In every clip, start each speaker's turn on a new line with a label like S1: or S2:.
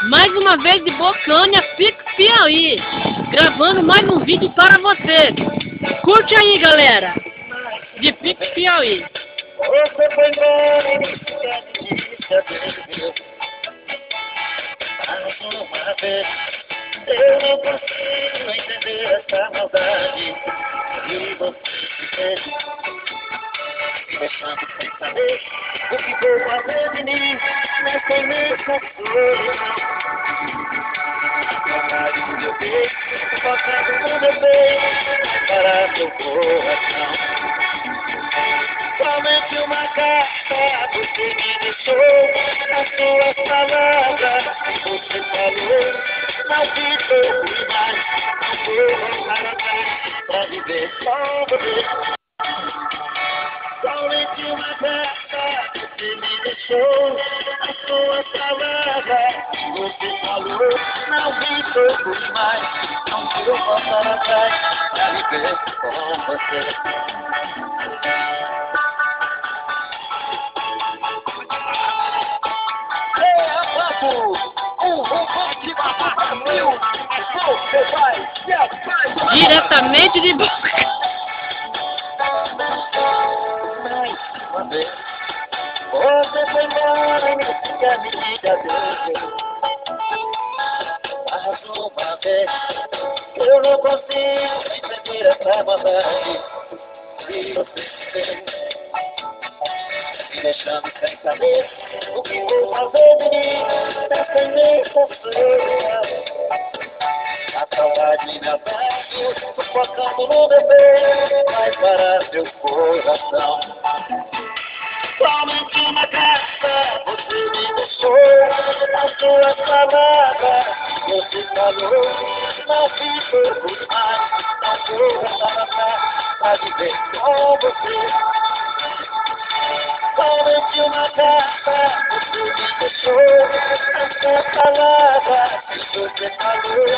S1: Mais uma vez de Bocaina, Pix Piauí, gravando mais um vídeo para você. Curte aí, galera, de Pix Piauí.
S2: Você foi embora, mais uma vez. Eu não consigo entender essa maldade que você fez, deixando sem saber o que vou fazer de mim nessa imensa solidão. A saudade do meu peito, tocando no meu peito, para meu coração. Somente uma carta você me deixou, as suas palavras você falou. Não ficou mais, não vou voltar atrás pra viver só você. Somente uma carta você me deixou, as suas palavras você falou. Não ficou mais, não vou voltar atrás pra viver com você.
S1: Diretamente de Bocaina.
S2: Mais uma vez, você foi embora nesse caminho de adeus. Mais uma vez, eu não consigo entender essa maldade que você fez, me deixando sem saber o que vou fazer de mim nessa imensa solidão. A saudade me abraça, sufocando no meu peito, vai para seu coração. Somente uma carta você me deixou, as suas palavras você falou. Não ficou por mais, não vou voltar atrás pra viver com você. Somente uma carta você me deixou, as suas palavras você falou.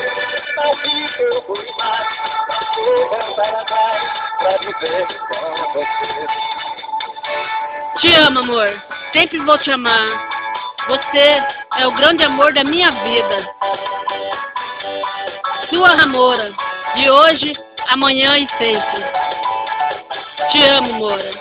S2: Não ficou por mais, não vou voltar atrás pra viver com você.
S1: Te amo, amor. Sempre vou te amar. Você é o grande amor da minha vida. Sua Ramora, de hoje, amanhã e sempre. Te amo, Moura.